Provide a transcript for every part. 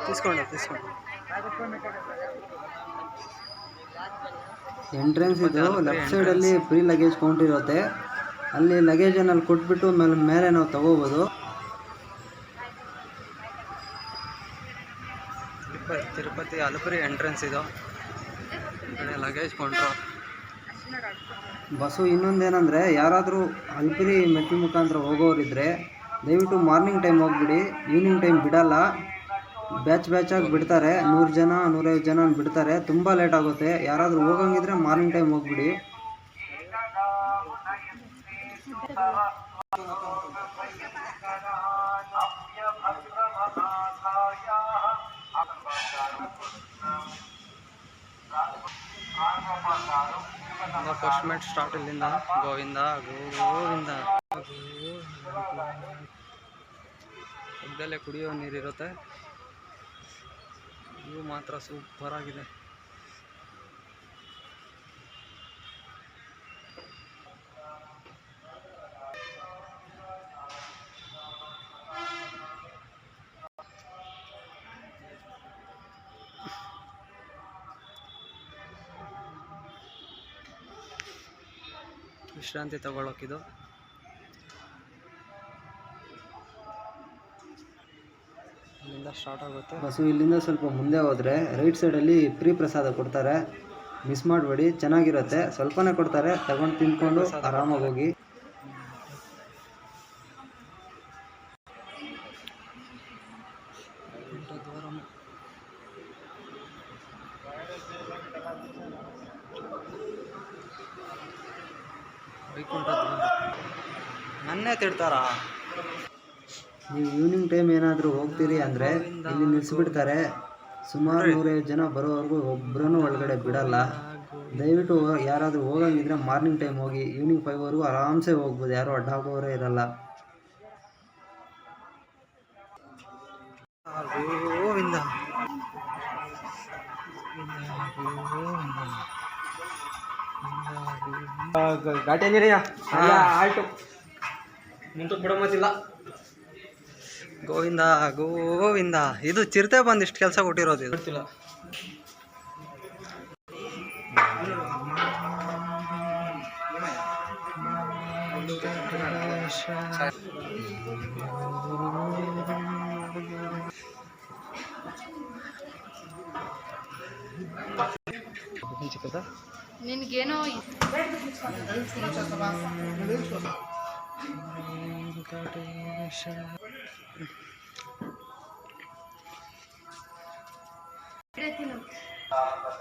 తీసుకోండి తీసుకోండి. ಎಂಟ್ರೆನ್ಸ್ ಇದು ಲೆಫ್ಟ್ ಸೈಡಲ್ಲಿ ಫ್ರೀ ಲಗೇಜ್ ಕೌಂಟರ್ ಇರುತ್ತೆ. ಅಲ್ಲಿ ಲಗೇಜನ್ನು ಅಲ್ಲಿ ಕೊಟ್ಬಿಟ್ಟು ಮೇಲೆ ನಾವು ತಗೋಬೋದು. ತಿರುಪತಿ ಅಲಪುರಿ ಎಂಟ್ರೆನ್ಸ್ ಇದು. Luggage counter bus. ಇನ್ನೊಂದೇನೆಂದರೆ ಯಾರಾದರೂ ಅಲಪುರಿ ಮೆಟ್ಲು ಮುಖಾಂತರ ಹೋಗೋರಿದ್ದರೆ ದಯವಿಟ್ಟು ಮಾರ್ನಿಂಗ್ ಟೈಮ್ ಹೋಗ್ಬಿಡಿ. ಈವ್ನಿಂಗ್ ಟೈಮ್ ಬಿಡಲ್ಲ. ಬ್ಯಾಚಾಗಿ ಬಿಡ್ತಾರೆ. 100 ಜನ 150 ಜನ ಬಿಡ್ತಾರೆ. ತುಂಬ ಲೇಟ್ ಆಗುತ್ತೆ. ಯಾರಾದರೂ ಹೋಗಂಗಿದ್ರೆ ಮಾರ್ನಿಂಗ್ ಟೈಮ್ ಹೋಗ್ಬಿಡಿ. ಫಸ್ಟ್ ಮೆಟ್ ಸ್ಟಾರ್ಟ್ ಇಲ್ಲಿಂದ. ಗೋವಿಂದ ಗೋವಿಂದ. ಪಕ್ಕದಲ್ಲೇ ಕುಡಿಯೋ ನೀರಿರುತ್ತೆ. ಇದು ಮಾತ್ರ ಸೂಪರ್ ಆಗಿದೆ. ವಿಶ್ರಾಂತಿ ತಗೊಳ್ಳೋಕಿದು. ಇಲ್ಲಿಂದ ಸ್ಟಾರ್ಟ್ ಆಗುತ್ತೆ ಬಸ್ಸು. ಇಲ್ಲಿಂದ ಸ್ವಲ್ಪ ಮುಂದೆ ಹೋದರೆ ರೈಟ್ ಸೈಡಲ್ಲಿ ಫ್ರೀ ಪ್ರಸಾದ ಕೊಡ್ತಾರೆ. ಮಿಸ್ ಮಾಡಬೇಡಿ, ಚೆನ್ನಾಗಿರುತ್ತೆ. ಸ್ವಲ್ಪನೇ ಕೊಡ್ತಾರೆ, ತಗೊಂಡು ತಿಂದ್ಕೊಂಡು ಆರಾಮಾಗಿ ಹೋಗಿ. ನನ್ನೇ ತಿಡ್ತಾರಾ? ನೀವು ಈವ್ನಿಂಗ್ ಟೈಮ್ ಏನಾದರೂ ಹೋಗ್ತೀರಿ ಅಂದರೆ ಇಲ್ಲಿ ನಿಲ್ಲಿಸ್ಬಿಡ್ತಾರೆ. ಸುಮಾರು 150 ಜನ ಬರೋವರೆಗೂ ಒಬ್ಬರನ್ನು ಒಳಗಡೆ ಬಿಡಲ್ಲ. ದಯವಿಟ್ಟು ಯಾರಾದರೂ ಹೋಗಂಗಿದ್ರೆ ಮಾರ್ನಿಂಗ್ ಟೈಮ್ ಹೋಗಿ. ಈವ್ನಿಂಗ್ 5ವರೆಗೂ ಆರಾಮ್ಸೆ ಹೋಗ್ಬೋದು. ಯಾರೂ ಅಡ್ಡ ಹಾಕೋರೇ ಇರಲ್ಲ. ಗೋವಿಂದ ಘಾಟಿಯಲ್ಲಿ ಆಯ್ತು ಮುಂದಕ್ಕೆ ಬಿಡೋ ಮಾತಿಲ್ಲ. ಗೋವಿಂದ ಗೋವಿಂದ. ಇದು ಚಿರತೆ ಬಂದು ಇಷ್ಟು ಕೆಲಸ ಕೊಟ್ಟಿರೋದು. ಇದು ಗೊತ್ತಿಲ್ಲ. ನಿನ್ಗೇನೋ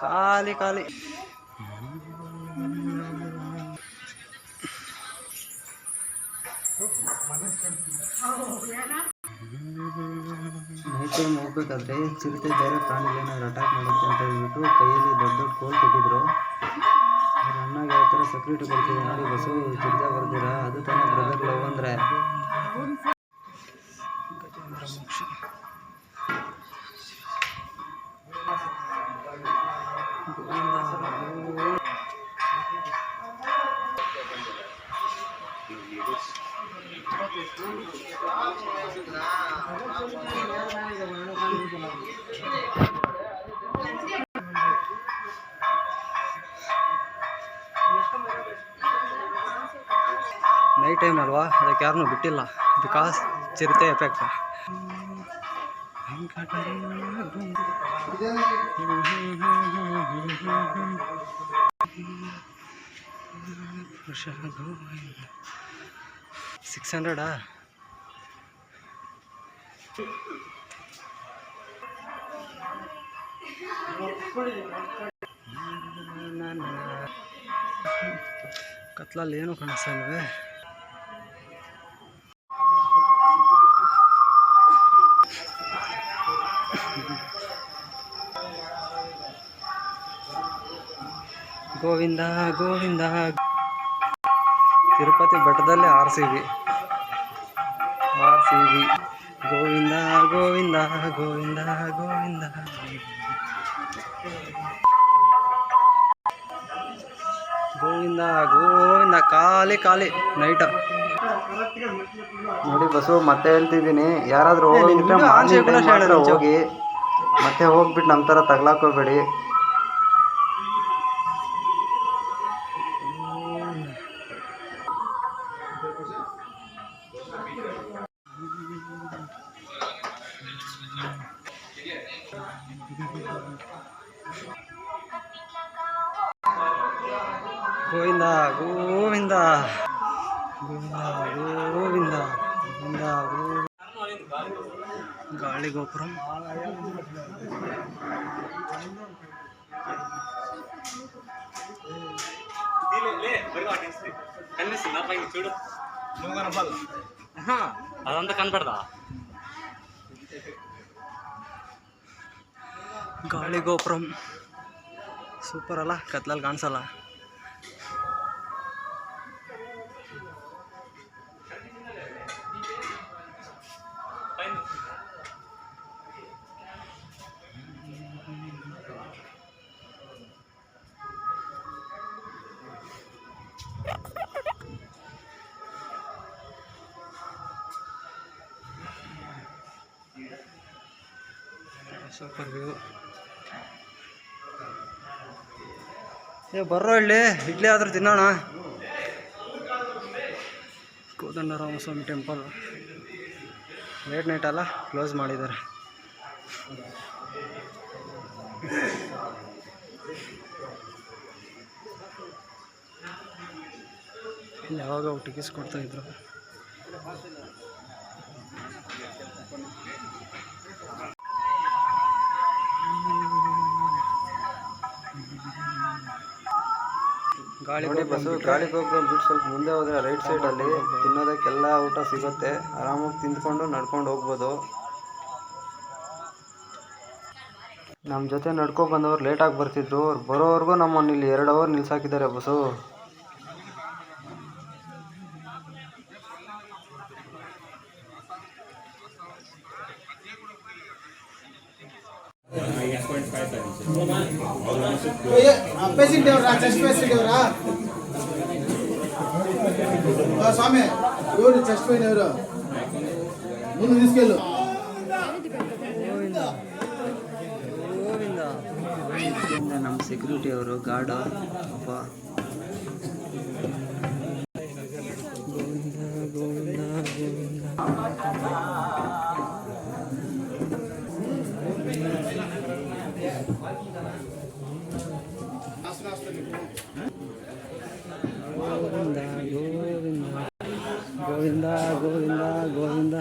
ಖಾಲಿ ಖಾಲಿ. ನೈಟ್ ಟೈಮ್ ಹೋಗ್ಬೇಕಾದ್ರೆ ಚಿರತೆ ಬೇರೆ ಪ್ರಾಣಿಗಳೇನಾದ್ರು ಅಟ್ಯಾಕ್ ಮಾಡುತ್ತೆ ಅಂತ ಹೇಳ್ಬಿಟ್ಟು ಕೈಯಲ್ಲಿ ದೊಡ್ಡ ದೊಡ್ಡ ಕೋಲ್ ಕೊಟ್ಟಿದ್ರು. ಅವ್ರ ಅಣ್ಣಗೆ ಯಾವ ಥರ ಸೆಕ್ಯೂರಿಟಿ ಕೊಡ್ತಿದೆ ನೋಡಿ ಬಸ್ಸು. ಚಿರತೆ ಬರ್ದಿರ ಅದು ತಾನೇ ಬ್ರದರ್ ಲವ್ ಅಂದರೆ. ನೈಟ್ ಟೈಮ್ ಅಲ್ವಾ, ಅದಕ್ಕೆ ಯಾರನ್ನೂ ಬಿಟ್ಟಿಲ್ಲ. ಬಿಕಾಸ್ ಚಿರತೆ ಎಫೆಕ್ಟ್. $600 ಕತ್ಲಲ್ಲಿ ಏನು ಕಾಣಿಸ್ತಾ ಇಲ್ವೇ? ಗೋವಿಂದ ಗೋವಿಂದ. ತಿರುಪತಿ ಬೆಟ್ಟದಲ್ಲಿ RCB ಗೋವಿಂದ ಗೋವಿಂದ ಗೋವಿಂದ ಗೋವಿಂದ. ಗೋವಿಂದ ಗೋವಿಂದ. ಖಾಲಿ ಖಾಲಿ ನೈಟ್ ನೋಡಿ ಬಸ್ಸು. ಮತ್ತೆ ಹೇಳ್ತಿದ್ದೀನಿ, ಯಾರಾದರೂ ಹೋಗಿದ್ರೆ ಮಾರ್ನಿಂಗ್ ಟೈಮ್ ಮಾತ್ರ ಹೋಗಿ, ಮತ್ತೆ ಹೋಗ್ಬಿಟ್ಟು ನಮ್ಮ ಥರ ತಗ್ಲಾಕೋಬೇಡಿ. ಗೋವಿಂದ ಗೋವಿಂದ ಗೋವಿಂದ ಗೋವಿಂದ ಗೋವಿಂದ ಗಾಳಿ ಗೋಪುರಂ. చూడు అదంతా కనపడదా? ಗಾಳಿ ಗೋಪುರಂ ಸೂಪರ್ ಅಲ್ಲ, ಕತ್ಲಲ್ಲಿ ಕಾಣಿಸಲ್ಲ. Super view. ಬರ್ರೋ ಇಲ್ಲಿ ಇಡ್ಲಿ ಆದ್ರೂ ತಿನ್ನೋಣ. ಕೋದಂಡರಾಮಸ್ವಾಮಿ ಟೆಂಪಲ್ ಲೇಟ್ ನೈಟ್ ಅಲ್ಲ, ಕ್ಲೋಸ್ ಮಾಡಿದ್ದಾರೆ. ಇಲ್ಲಿ ಯಾವಾಗ ಟಿಕೆಟ್ಸ್ ಕೊಡ್ತಾಯಿದ್ರು. ನೋಡಿ ಬಸ್ಸು, ಗಾಳಿ ಗೋಪುರ ಬಿಟ್ಟು ಸ್ವಲ್ಪ ಮುಂದೆ ಹೋದರೆ ರೈಟ್ ಸೈಡಲ್ಲಿ ತಿನ್ನೋದಕ್ಕೆಲ್ಲ ಊಟ ಸಿಗುತ್ತೆ. ಆರಾಮಾಗಿ ತಿಂದ್ಕೊಂಡು ನಡ್ಕೊಂಡು ಹೋಗ್ಬೋದು. ನಮ್ಮ ಜೊತೆ ನಡ್ಕೊಂಡು ಬಂದವ್ರು ಲೇಟಾಗಿ ಬರ್ತಿದ್ರು. ಅವ್ರು ಬರೋವರೆಗೂ ನಮ್ಮನ್ನು ಇಲ್ಲಿ 2 ಅವರ್ ನಿಲ್ಸಾಕಿದ್ದಾರೆ ಬಸ್ಸು. పేషెంట్ ఎవరా? చెస్ట్ పేషెంట్ ఎవరా? స్వామి ఎవరు చెస్ట్ పెయిన్ ఎవరు? ముందు తీసుకెళ్ళు. ನಮ್ಮ ಸೆಕ್ಯೂರಿಟಿ ಅವರು ಗಾರ್ಡ್ ಅಪ್ಪ. ಗೋವಿಂದ ಗೋವಿಂದ ಗೋವಿಂದ. ಗೋವಿಂದ ಗೋವಿಂದ ಗೋವಿಂದ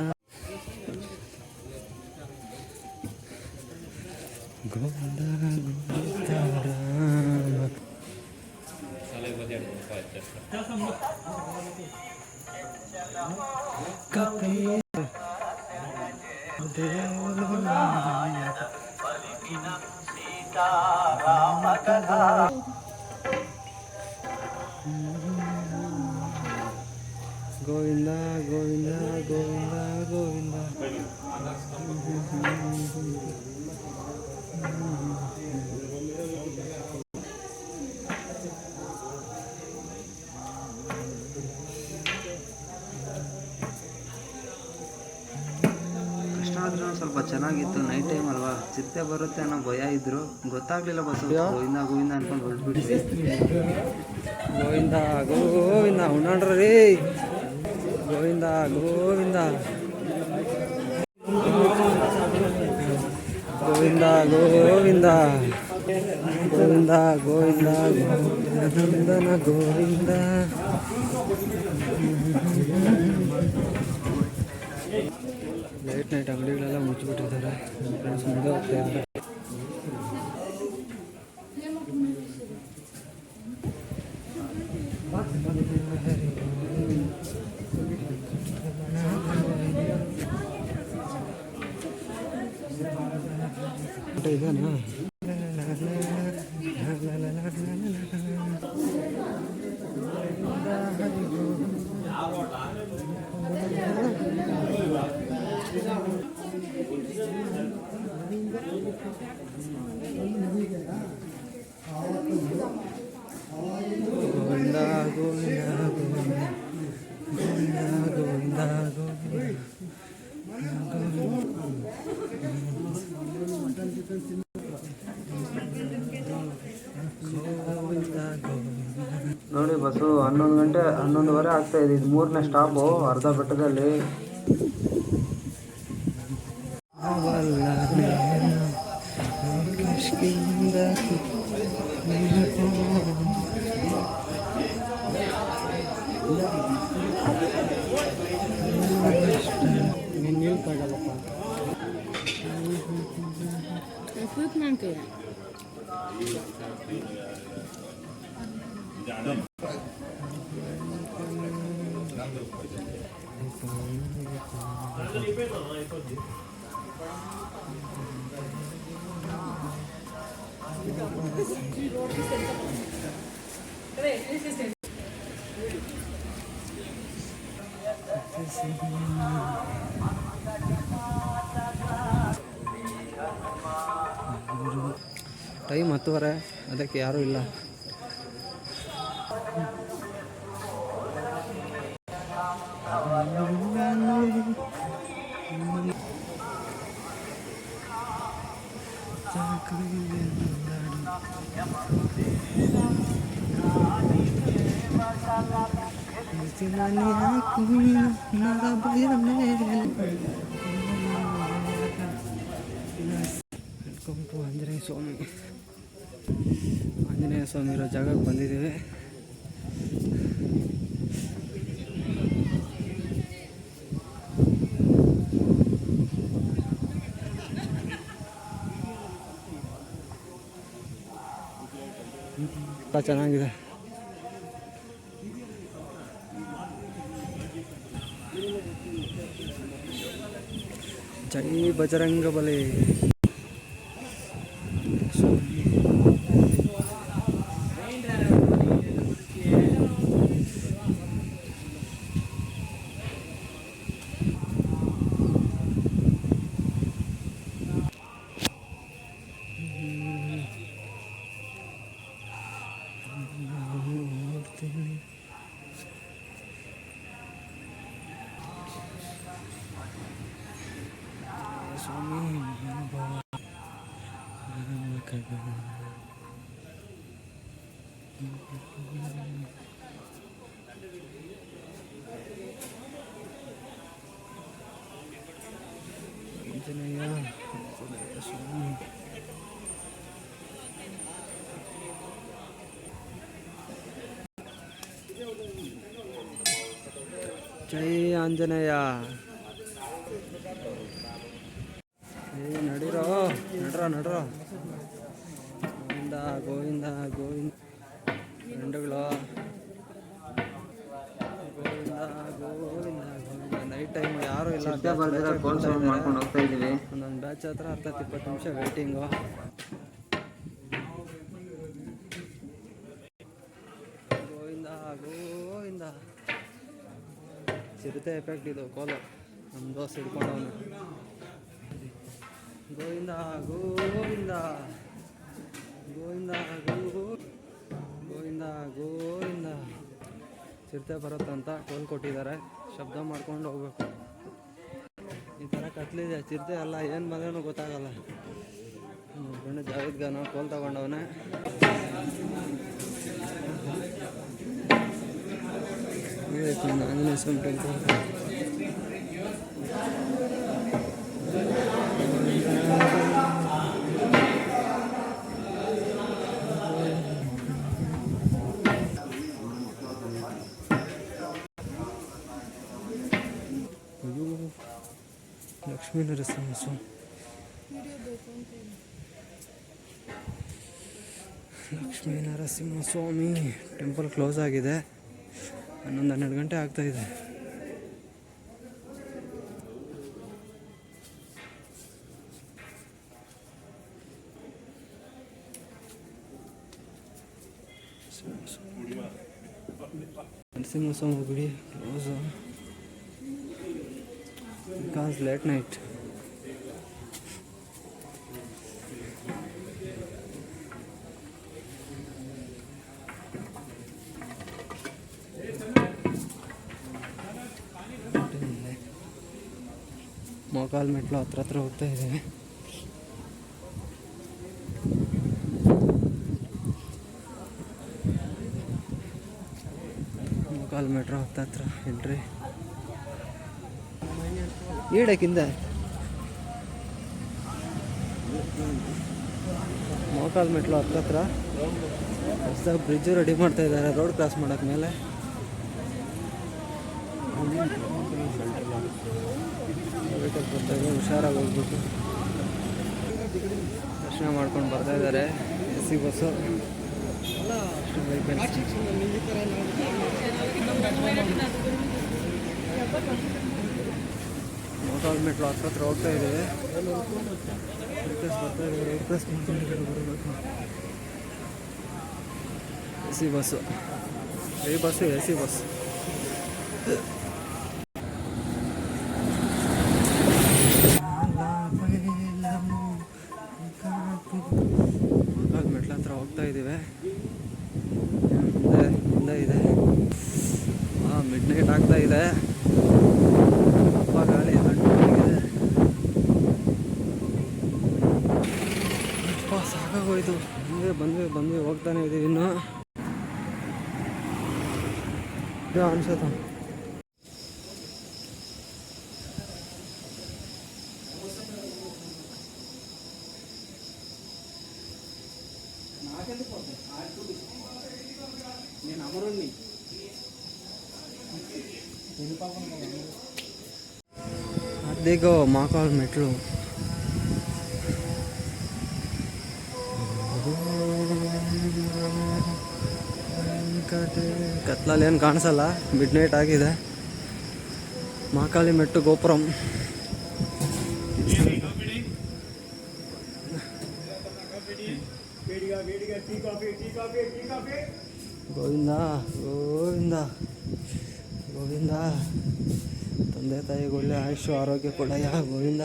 ಗೋವಿಂದ ಗೋವಿಂದ ರಾಮ. ಗೋವಿಂದ ಗೋವಿಂದ ಗೋವಿಂದ ಗೋವಿಂದ. ಕಷ್ಟ ಆದ್ರೂ ಸ್ವಲ್ಪ ಚೆನ್ನಾಗಿತ್ತು. ನೈಟ್ ಟೈಮ್ ಅಲ್ವಾ, ಚಿತ್ತೆ ಬರುತ್ತೆ ಅನ್ನೋ ಭಯ ಇದ್ರು. ಗೊತ್ತಾಗ್ಲಿಲ್ಲ ಬಸ್ಸು. ಗೋವಿಂದ ಗೋವಿಂದ ಅನ್ಕೊಂಡು ಹೊರಟ್ಬಿಟ್ವಿ. ಗೋವಿಂದ ಗೋವಿಂದ ಉಣ್ಣಾಡ್ರಿ. ಗೋವಿಂದ ಗೋವಿಂದ ಗೋವಿಂದ ಗೋವಿಂದ ಗೋವಿಂದ ಗೋವಿಂದ ಗೋವಿಂದನ ಗೋವಿಂದ. ಲೇಟ್ ನೈಟ್ ಅಂಗಡಿಗಳೆಲ್ಲ ಮುಚ್ಚಿಬಿಟ್ಟಿದ್ದಾರೆ. ಫ್ರೆಂಡ್ಸ್ ಮುಂದೆ ಹೋಗ್ತಾ ಇದ್ದಾರೆ. ಇದೇನಾ? ನೋಡಿ ಬಸ್ಸು 11 ಗಂಟೆ 11:15 ಆಗ್ತಾ ಇದೆ. ಇದು 3ನೇ ಸ್ಟಾಪು ಅರ್ಧ ಬೆಟ್ಟದಲ್ಲಿ. ಟೈಮ್ 10:30, ಅದಕ್ಕೆ ಯಾರೂ ಇಲ್ಲ. ಆಂಜನೇಯ ಸ್ವಾಮಿ ಇರೋ ಜಾಗಕ್ಕೆ ಬಂದಿದ್ದೀವಿ. ಚೆನ್ನಾಗಿದೆ. ಜೈ ಬಜರಂಗಬಲಿ. ಜೈ ಆಂಜನೇಯ. ನಡೀರೋ ನಡ್ರ ಗೋವಿಂದ ಗೋವಿಂದ ಗೋವಿಂದ ಗಂಡುಗಳು. ಗೋವಿಂದ ಗೋವಿಂದ ಗೋವಿಂದ. ನೈಟ್ ಟೈಮ್ ಯಾರೂ ಇಲ್ಲ, ಮಾಡ್ಕೊಂಡು ಹೋಗ್ತಾ ಇದ್ದೀವಿ. ಒಂದೊಂದು ಬ್ಯಾಚ್ ಹತ್ರ 10-20 ನಿಮಿಷ ವೇಟಿಂಗು. ಗೋವಿಂದ ಗೋವಿಂದ. ಚಿರತೆ ಎಫೆಕ್ಟ್ ಇದು ಕೋಲು. ನಮ್ಮ ದೋಸ್ತ್ ಹಿಡ್ಕೊಂಡವನು. ಗೋವಿಂದ ಗೋವಿಂದ ಗೋವಿಂದ ಗೋವಿಂದ ಗೋವಿಂದ. ಚಿರತೆ ಬರುತ್ತಂತ ಟೋಲ್ ಕೊಟ್ಟಿದ್ದಾರೆ, ಶಬ್ದ ಮಾಡ್ಕೊಂಡು ಹೋಗ್ಬೇಕು. ಈ ಥರ ಕತ್ಲಿದೆ, ಚಿರತೆ ಅಲ್ಲ, ಏನು ಬಂದ್ರೂ ಗೊತ್ತಾಗಲ್ಲ. ಗಂಡು ಜಾವೇದ್ ಖಾನ್ ಟೋಲ್ ತಗೊಂಡವನೇ. ಆಂಜನೇಯ ಸ್ವಾಮಿ ಟೆಂಪಲ್. ಲಕ್ಷ್ಮೀ ನರಸಿಂಹ ಸ್ವಾಮಿ. ಲಕ್ಷ್ಮೀ ನರಸಿಂಹ ಸ್ವಾಮಿ ಟೆಂಪಲ್ ಕ್ಲೋಸ್ ಆಗಿದೆ. 11-12 ಗಂಟೆ ಆಗ್ತಾಯಿದೆ. ನರಸಿಂಹಸ್ವಾಮಿ ಗುಡಿ ಕ್ಲೋಸ್ ಬಿಕಾಸ್ ಲೇಟ್ ನೈಟ್. ಮೊಕಾಲ್ ಮೆಟ್ಲು ಹತ್ರ ಹೋಗ್ತಾ ಇದ್ದೀವಿ. ಮೋಕಾಲ್ ಮೆಟ್ರೋ ಹತ್ತತ್ರ ಎಂಟ್ರಿ ಈಡಕ್ಕಿಂದ ಮೋಕಾಲ್ ಮೆಟ್ಲು ಹತ್ತತ್ರ ಹೊಸದಾಗಿ ಬ್ರಿಡ್ಜು ರೆಡಿ ಮಾಡ್ತಾ ಇದ್ದಾರೆ ರೋಡ್ ಕ್ರಾಸ್ ಮಾಡೋಕ್ಕೆ ಮೇಲೆ. ಹುಷಾರಾಗಿ ಹೋಗ್ಬಿಟ್ಟು ದರ್ಶನ ಮಾಡ್ಕೊಂಡು ಬರ್ತಾ ಇದ್ದಾರೆ. AC ಬಸ್ಸು ಮೋಕಾಲ್ ಮೆಟ್ಲು ಹತ್ರ ಹೋಗ್ತಾ ಇದ್ದೇವೆ. AC ಬಸ್ಸು ಈ ಬಸ್ಸು AC ಬಸ್. ಮೋಕಾಲ್ ಮೆಟ್ಲ ಹತ್ರ ಹೋಗ್ತಾ ಇದ್ದೀವಿ. ಮುಂದೆ ಇದೆ. ಮಿಡ್ ನೈಟ್ ಆಗ್ತಾ ಇದೆ. ಗಾಳಿ ತಣ್ಣಗಿದೆ. ಸಾಕಾಗೋಯ್ತು. ಬಂದ್ವಿ ಹೋಗ್ತಾನೆ ಇದೀವಿ ಇನ್ನು ಅನ್ಸತ್ತ. ಅದಿಗೋ ಮೋಕಾಲ್ ಮೆಟ್ಲು. ಕತ್ಲಲ್ಲಿ ಏನು ಕಾಣಿಸಲ್ಲ, ಮಿಡ್ ನೈಟ್ ಆಗಿದೆ. ಮಹಾಕಾಳಿ ಮೆಟ್ಟು ಗೋಪುರಂ. ಗೋವಿಂದ ಗೋವಿಂದ ಗೋವಿಂದ. ತಂದೆ ತಾಯಿಗೆ ಒಳ್ಳೆ ಆಯುಷು ಆರೋಗ್ಯ ಕೊಡಯ್ಯ ಗೋವಿಂದ.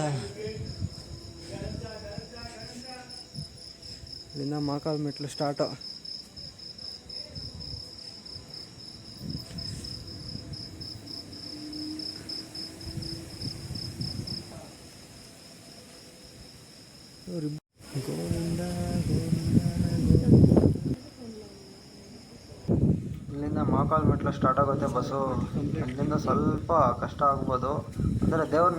ಇಲ್ಲಿಂದ ಮಹಾಕಾಲ್ ಮೆಟ್ಲು ಸ್ಟಾರ್ಟು. ಗೋವಿಂದ ಇಲ್ಲಿಂದ ಮಹಾಕಾಲ್ ಮೆಟ್ಲು ಸ್ಟಾರ್ಟ್ ಆಗುತ್ತೆ ಬಸ್ಸು. ಇಲ್ಲಿಂದ ಸ್ವಲ್ಪ ಕಷ್ಟ ಆಗ್ಬೋದು, ಅಂದರೆ ದೇವ್ರ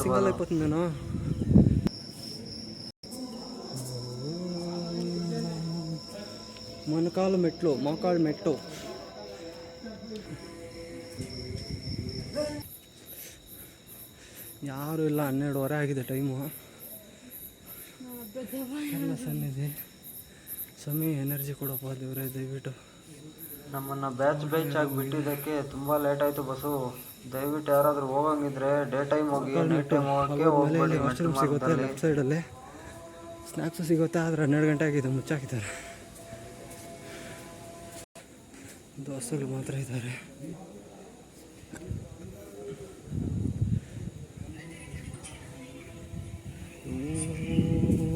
ಸಿಂಗಲ್ ಐಪತ್ತೇನೋ. ಮೊಣಕಾಲು ಮೆಟ್ಲು ಮೋಕಾಲ್ ಮೆಟ್ಟು. ಯಾರು ಇಲ್ಲ, 12:30 ಆಗಿದೆ ಟೈಮು. ಎಲ್ಲ ಸನ್ನಿಧಿ ಸ್ವಾಮಿ ಎನರ್ಜಿ ಕೊಡಪ್ಪ ದೇವರೇ ದಯವಿಟ್ಟು. ನಮ್ಮನ್ನು ಬ್ಯಾಚ್ ಆಗಿ ಬಿಟ್ಟಿದ್ದಕ್ಕೆ ತುಂಬ ಲೇಟ್ ಆಯಿತು ಬಸ್ಸು. ದಯವಿಟ್ಟು ಯಾರಾದರೂ ಹೋಗಂಗಿದ್ರೆ ಡೇ ಟೈಮ್ ಹೋಗಿ, ನೈಟ್ ಟೈಮ್ ಹೋಗಬೇಡಿ. ವಾಶ್ರೂಮ್ ಸಿಗುತ್ತೆ ಲೆಫ್ಟ್ ಸೈಡಲ್ಲಿ, ಸ್ನ್ಯಾಕ್ಸು ಸಿಗುತ್ತೆ. ಆದರೆ 12 ಗಂಟೆ ಆಗಿದೆ, ಮುಚ್ಚಾಕಿದ್ದಾರೆ. ದೋಸ್ತರು ಮಾತ್ರ ಇದ್ದಾರೆ.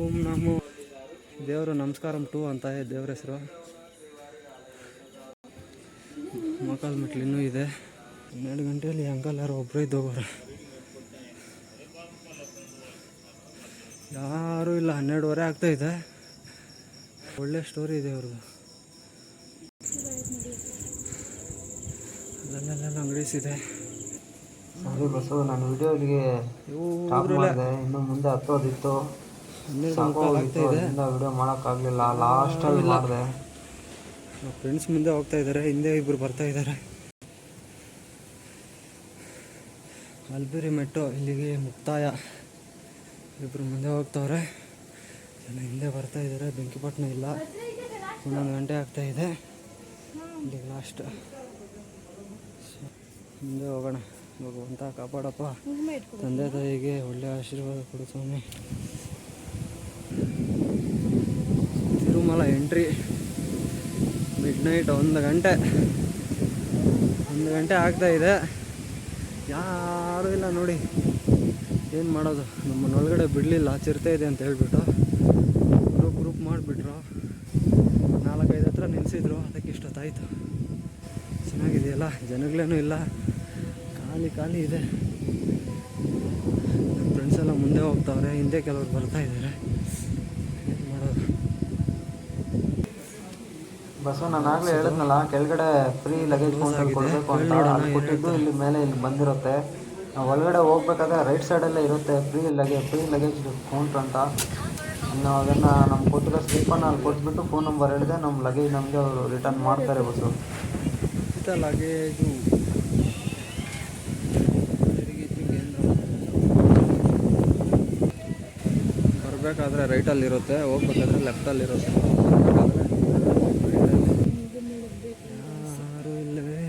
ಓಂ ನಮೋ ದೇವರು ನಮಸ್ಕಾರಂ 2 ಅಂತ ದೇವ್ರ ಹೆಸರು. ಮೋಕಾಲ್ ಮೆಟ್ಲು ಇನ್ನೂ ಇದೆ. 12 ಗಂಟೆಯಲ್ಲಿ ಅಂಕಲ್ ಯಾರೋ ಒಬ್ಬರು ಇದ್ದೋಗೋರು, ಯಾರೂ ಇಲ್ಲ. 12:30 ಆಗ್ತಾಯಿದೆ. ಒಳ್ಳೆ ಸ್ಟೋರಿ ಇದೆ ಅವ್ರದ್ದು. ಅಲ್ಲೆಲ್ಲ ಅಂಗಡೀಸ್ ಇದೆ. ಸರಿ ಬಸ್ಸು, ನಾನು ವಿಡಿಯೋಗೆ ಸ್ಟಾಪ್ ಮಾಡಿದೆ. ಇನ್ನು ಮುಂದೆ ಹತ್ತೋದಿತ್ತು, ವಿಡಿಯೋ ಮಾಡೋಕ್ಕಾಗಲಿಲ್ಲ. ಲಾಸ್ಟಲ್ಲಿ ಮಾಡಿದೆ. ಫ್ರೆಂಡ್ಸ್ ಮುಂದೆ ಹೋಗ್ತಾ ಇದ್ದಾರೆ, ಹಿಂದೆ ಇಬ್ಬರು ಬರ್ತಾ ಇದ್ದಾರೆ. ಅಲ್ಬೇರಿ ಮೆಟ್ಟು ಇಲ್ಲಿಗೆ ಮುಕ್ತಾಯ. ಇಬ್ಬರು ಮುಂದೆ ಹೋಗ್ತವ್ರೆ, ಜನ ಹಿಂದೆ ಬರ್ತಾ ಇದ್ದಾರೆ. ಬೆಂಕಿಪಟ್ಟಣ ಇಲ್ಲ, 11 ಗಂಟೆ ಆಗ್ತಾಯಿದೆ. ಇಲ್ಲಿಗೆ ಲಾಸ್ಟ್. ಮುಂದೆ ಹೋಗೋಣ. ಭಗವಂತ ಕಾಪಾಡಪ್ಪ, ತಂದೆ ತಾಯಿಗೆ ಒಳ್ಳೆಯ ಆಶೀರ್ವಾದ ಕೊಡು ಸ್ವಾಮಿ. ತಿರುಮಲ ಎಂಟ್ರಿ. ಮಿಡ್ ನೈಟ್ 1 ಗಂಟೆ ಆಗ್ತಾಯಿದೆ. ಯಾರೂ ಇಲ್ಲ ನೋಡಿ. ಏನು ಮಾಡೋದು, ನಮ್ಮನ್ನ ಒಳಗಡೆ ಬಿಡಲಿಲ್ಲ, ಚಿರತೆ ಇದೆ ಅಂತ ಹೇಳ್ಬಿಟ್ಟು ಗ್ರೂಪ್ ಮಾಡಿಬಿಟ್ರು. 4-5 ಹತ್ರ ನಿಲ್ಲಿಸಿದ್ರು. ಅದಕ್ಕೆ ಇಷ್ಟೊತ್ತಾಯಿತು. ಚೆನ್ನಾಗಿದೆಯಲ್ಲ, ಜನಗಳೇನೂ ಇಲ್ಲ, ಖಾಲಿ ಇದೆ. ನಮ್ಮ ಫ್ರೆಂಡ್ಸ್ ಎಲ್ಲ ಮುಂದೆ ಹೋಗ್ತಾವ್ರೆ, ಹಿಂದೆ ಕೆಲವ್ರು ಬರ್ತಾ ಇದ್ದಾರೆ. ಏನು ಮಾಡೋದು. ಬಸ್ಸು ನಾನು ಆಗಲೇ ಹೇಳಿದ್ನಲ್ಲ ಕೆಳಗಡೆ ಫ್ರೀ ಲಗೇಜ್ ಕೌಂಟರ್ ಕೊಡಬೇಕು ಅಂತ ಅಲ್ಲಿ ಕೊಟ್ಟಿದ್ದು ಇಲ್ಲಿ ಮೇಲೆ ಇಲ್ಲಿ ಬಂದಿರುತ್ತೆ. ನಾವು ಒಳಗಡೆ ಹೋಗ್ಬೇಕಾದ್ರೆ ರೈಟ್ ಸೈಡಲ್ಲೇ ಇರುತ್ತೆ ಫ್ರೀ ಲಗೇಜ್ ಕೌಂಟ್ರ್ ಅಂತ. ನಾವು ಅದನ್ನು ನಮ್ಗೆ ಕೊಟ್ಟಿರೋ ಸ್ಲಿಪ್ಪನ್ನು ಅಲ್ಲಿ ಕೊಟ್ಬಿಟ್ಟು ಫೋನ್ ನಂಬರ್ ಹೇಳಿದೆ ನಮ್ಮ ಲಗೇಜ್ ನಮಗೆ ಅವರು ರಿಟರ್ನ್ ಮಾಡ್ತಾರೆ ಬಸ್ಸು. ಲಗೇಜು ಬರಬೇಕಾದ್ರೆ ರೈಟಲ್ಲಿರುತ್ತೆ, ಹೋಗ್ಬೇಕಾದ್ರೆ ಲೆಫ್ಟಲ್ಲಿರುತ್ತೆ. ಯಾರು ಇಲ್ಲವೇ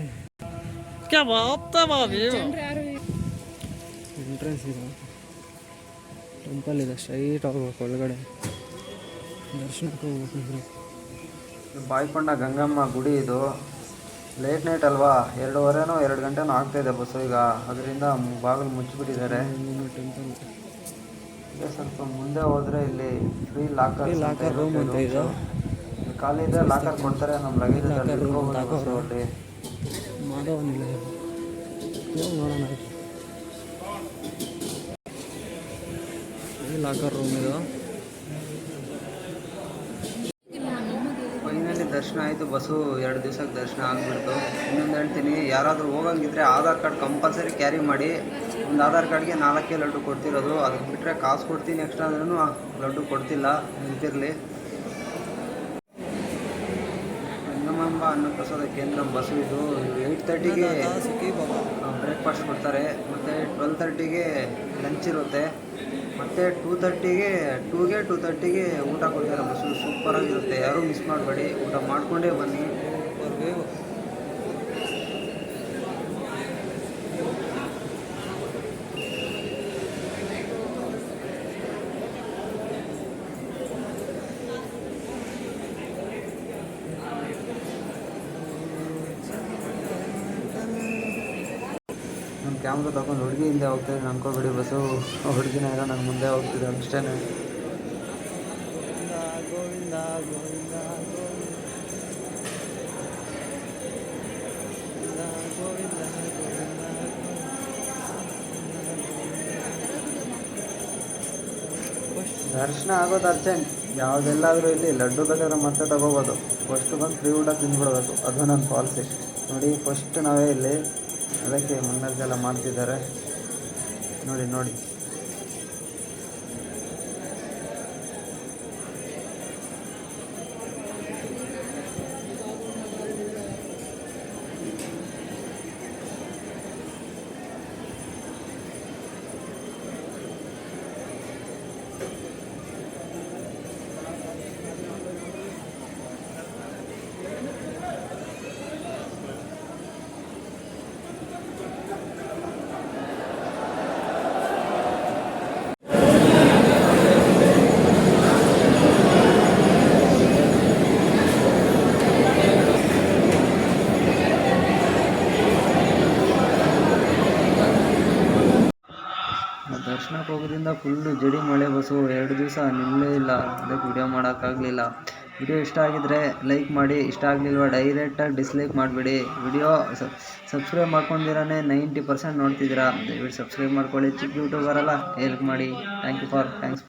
ಎಂಟ್ರೆನ್ಸ್ ಇದೆ, ಟೆಂಪಲ್ ಇದೆ, ಸ್ಟ್ರೈಟ್ ಹೋಗ್ಬೇಕು ಒಳಗಡೆ ದರ್ಶನಕ್ಕೆ ಹೋಗ್ಬೇಕು. ಬಾಯ್ಕೊಂಡ ಗಂಗಮ್ಮ ಗುಡಿ ಇದು. ಲೇಟ್ ನೈಟ್ ಅಲ್ವಾ, 2 ಗಂಟೆನೂ ಆಗ್ತಾಯಿದೆ ಬಸ್ಸು ಈಗ, ಅದರಿಂದ ಬಾಗಿಲು ಮುಚ್ಚಿಬಿಟ್ಟಿದ್ದಾರೆ. ಟೆಂಪಲ್ ಈಗ ಸ್ವಲ್ಪ ಮುಂದೆ ಹೋದರೆ ಇಲ್ಲಿ ಫ್ರೀ ಲಾಕರ್ ರೂಮ್ ಅಂತ ಇದು. ಖಾಲಿ ಇದ್ದರೆ ಲಾಕರ್ ಕೊಡ್ತಾರೆ, ನಮ್ಮ ಲಗೇಜ್ ಅಲ್ಲಿ ಮಾಡೋನಿಲ್ಲ ನೋಡೋಣ. ಲಾಕರ್ ರೂಮ್ ಇದು. ಫೈನಲಿ ದರ್ಶನ ಆಯಿತು, ಬಸ್ಸು 2 ದಿವಸಕ್ಕೆ ದರ್ಶನ ಆಗಿಬಿಡ್ತು. ಇನ್ನೊಂದು ಹೇಳ್ತೀನಿ, ಯಾರಾದರೂ ಹೋಗಂಗಿದ್ರೆ ಆಧಾರ್ ಕಾರ್ಡ್ ಕಂಪಲ್ಸರಿ ಕ್ಯಾರಿ ಮಾಡಿ. ಒಂದು ಆಧಾರ್ ಕಾರ್ಡ್ಗೆ 4 ಲಡ್ಡು ಕೊಡ್ತಿರೋದು, ಅದಕ್ಕೆ ಬಿಟ್ಟರೆ ಕಾಸು ಕೊಡ್ತೀನಿ ಎಕ್ಸ್ಟ್ರಾ ಅಂದ್ರೂ ಲಡ್ಡು ಕೊಡ್ತಿಲ್ಲ, ನಿಂತಿರಲಿ. ಗಂಗಮಾಂಬ ಅನ್ನಪ್ರಸಾದ ಕೇಂದ್ರ ಬಸ್ಸು ಇದು. 8:30ಗೆ ಬ್ರೇಕ್ಫಾಸ್ಟ್ ಕೊಡ್ತಾರೆ, ಮತ್ತು 12:30ಗೆ ಲಂಚ್ ಇರುತ್ತೆ, ಮತ್ತು 2:30ಗೆ ಊಟ ಕೊಡ್ತಾರೆ. ಬಸ್ಸು ಸೂಪರಾಗಿರುತ್ತೆ, ಯಾರೂ ಮಿಸ್ ಮಾಡಬೇಡಿ, ಊಟ ಮಾಡಿಕೊಂಡೇ ಬನ್ನಿ. ನನ್ನ ಕ್ಯಾಮ್ರಾ ತಗೊಂಡು ಹುಡುಗಿ ಹಿಂದೆ ಹೋಗ್ತಾಯಿದ್ದೀನಿ ಅನ್ಕೋಬೇಡಿ, ಬಸ್ಸು ಹುಡುಗಿನ ಏನೋ ನನ್ನ ಮುಂದೆ ಹೋಗ್ತಿದೆ ಅಷ್ಟೇ. ದರ್ಶನ ಆಗೋದು ಅರ್ಜೆಂಟ್. ಯಾವುದೆಲ್ಲಾದರೂ ಇಲ್ಲಿ ಲಡ್ಡು ಬೇಕಾದ್ರೆ ಮತ್ತೆ ತಗೋಬೋದು, ಫಸ್ಟ್ ಬಂದು ಫ್ರೀ ಊಟ ತಿಂದ್ಬಿಡ್ಬೇಕು, ಅದು ನನ್ನ ಪಾಲಿಸಿ. ನೋಡಿ ಫಸ್ಟ್ ನಾವೇ ಇಲ್ಲಿ, ಅದಕ್ಕೆ ಮಂಗಳಾರತಿ ಮಾಡ್ತಿದ್ದಾರೆ ನೋಡಿ. ದರ್ಶನಕ್ಕೆ ಹೋಗೋದ್ರಿಂದ ಫುಲ್ಲು ಜಡಿ ಮಳೆ ಬಸ್ಸು, 2 ದಿವಸ ನಿಲ್ಲೇ ಇಲ್ಲ, ಅದಕ್ಕೆ ವಿಡಿಯೋ ಮಾಡೋಕ್ಕಾಗಲಿಲ್ಲ. ವಿಡಿಯೋ ಇಷ್ಟ ಆಗಿದ್ರೆ ಲೈಕ್ ಮಾಡಿ, ಇಷ್ಟ ಆಗಲಿಲ್ವ ಡೈರೆಕ್ಟಾಗಿ ಡಿಸ್ಲೈಕ್ ಮಾಡಿಬಿಡಿ. ವಿಡಿಯೋ ಸಬ್ಸ್ಕ್ರೈಬ್ ಮಾಡ್ಕೊಂಡಿರಾನೆ 90% ನೋಡ್ತಿದ್ದೀರಾ, ದಯವಿಟ್ಟು ಸಬ್ಸ್ಕ್ರೈಬ್ ಮಾಡ್ಕೊಳ್ಳಿ. ಚಿಕ್ಕ ಯೂಟ್ಯೂಬರಲ್ಲ, ಹೆಲ್ಪ್ ಮಾಡಿ. ಥ್ಯಾಂಕ್ಸ್.